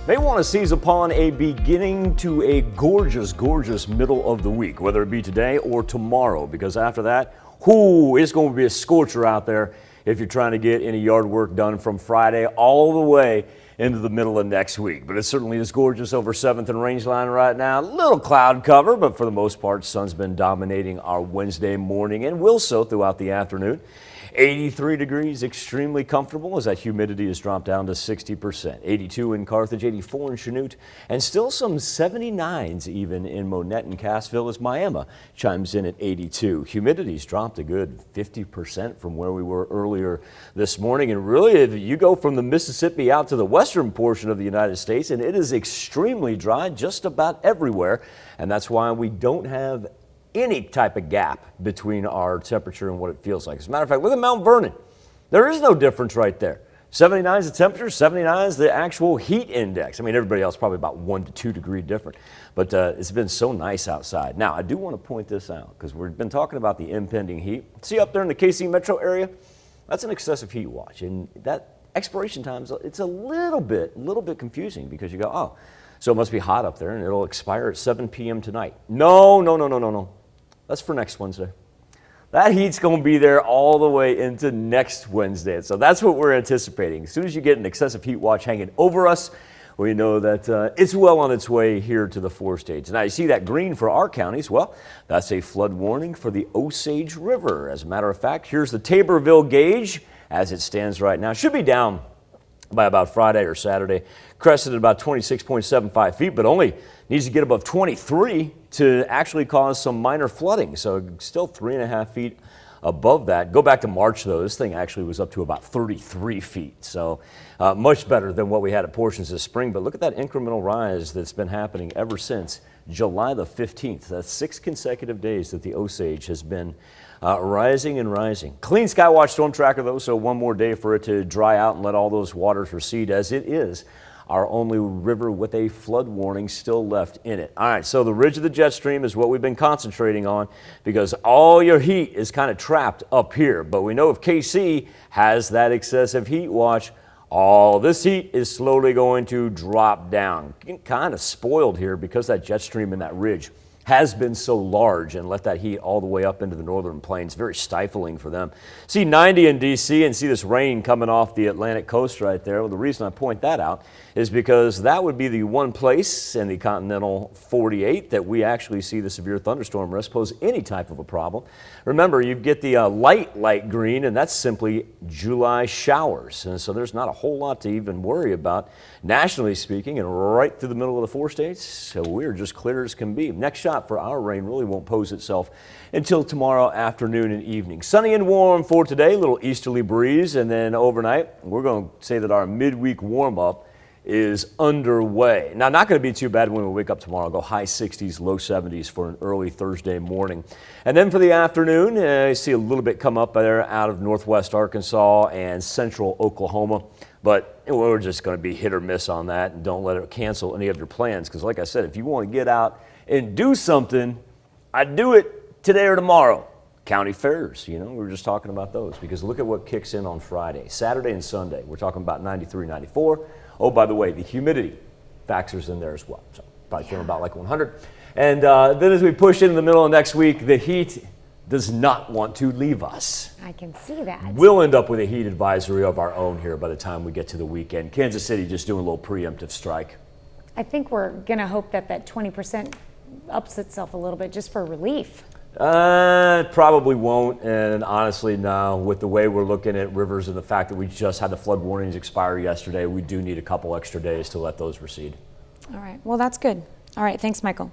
May want to seize upon a beginning to a gorgeous, gorgeous middle of the week, whether it be today or tomorrow, because after that, it's going to be a scorcher out there if you're trying to get any yard work done from Friday all the way into the middle of next week. But it certainly is gorgeous over 7th and Rangeline right now. Little cloud cover, but for the most part, sun's been dominating our Wednesday morning and will so throughout the afternoon. 83 degrees, extremely comfortable as that humidity has dropped down to 60%. 82 in Carthage, 84 in Chanute, and still some 79s even in Monette and Cassville as Miami chimes in at 82. Humidity's dropped a good 50% from where we were earlier this morning. And really, if you go from the Mississippi out to the western portion of the United States, and it is extremely dry just about everywhere. And that's why we don't have any type of gap between our temperature and what it feels like. As a matter of fact, look at Mount Vernon. There is no difference right there. 79 is the temperature, 79 is the actual heat index. I mean, everybody else probably about 1 to 2 degree different, but it's been so nice outside. Now, I do want to point this out because we've been talking about the impending heat. See up there in the KC metro area? That's an excessive heat watch, and that expiration time, it's a little bit confusing because you go, oh, so it must be hot up there and it'll expire at 7 p.m. tonight. No. That's for next Wednesday. That heat's going to be there all the way into next Wednesday. So that's what we're anticipating. As soon as you get an excessive heat watch hanging over us, we know that it's well on its way here to the 4 states. Now you see that green for our counties. Well, that's a flood warning for the Osage River. As a matter of fact, here's the Taborville gauge as it stands right now. Should be down by about Friday or Saturday. Crested at about 26.75 feet, but only needs to get above 23 to actually cause some minor flooding. So still 3.5 feet above that. Go back to March though, this thing actually was up to about 33 feet. So much better than what we had at portions this spring. But look at that incremental rise that's been happening ever since July the 15th. That's 6 consecutive days that the Osage has been rising and rising. Clean Skywatch storm tracker though, so one more day for it to dry out and let all those waters recede, as it is our only river with a flood warning still left in it. All right, so the ridge of the jet stream is what we've been concentrating on because all your heat is kind of trapped up here. But we know if KC has that excessive heat watch, all this heat is slowly going to drop down. Getting kind of spoiled here because that jet stream in that ridge has been so large and let that heat all the way up into the northern plains. Very stifling for them. See 90 in D.C. and see this rain coming off the Atlantic coast right there. Well, the reason I point that out is because that would be the one place in the continental 48 that we actually see the severe thunderstorm risk pose any type of a problem. Remember, you get the light green, and that's simply July showers. And so there's not a whole lot to even worry about, nationally speaking, and right through the middle of the 4 states. So we're just clear as can be. Next shot for our rain really won't pose itself until tomorrow afternoon and evening. Sunny and warm for today, a little easterly breeze, and then overnight we're going to say that our midweek warm-up is underway. Now, not going to be too bad when we wake up tomorrow. Go high 60s, low 70s for an early Thursday morning. And then for the afternoon, I see a little bit come up there out of northwest Arkansas and central Oklahoma. But we're just going to be hit or miss on that, and don't let it cancel any of your plans. Because like I said, if you want to get out and do something, I'd do it today or tomorrow. County fairs, we were just talking about those because look at what kicks in on Friday, Saturday and Sunday. We're talking about 93, 94. Oh, by the way, the humidity factors in there as well. So probably feeling about like 100. And then as we push into the middle of next week, the heat does not want to leave us. I can see that. We'll end up with a heat advisory of our own here by the time we get to the weekend. Kansas City just doing a little preemptive strike. I think we're going to hope that 20% ups itself a little bit just for relief. Probably won't, and honestly, no. With the way we're looking at rivers and the fact that we just had the flood warnings expire yesterday, we do need a couple extra days to let those recede. All right, well, that's good. All right, thanks, Michael.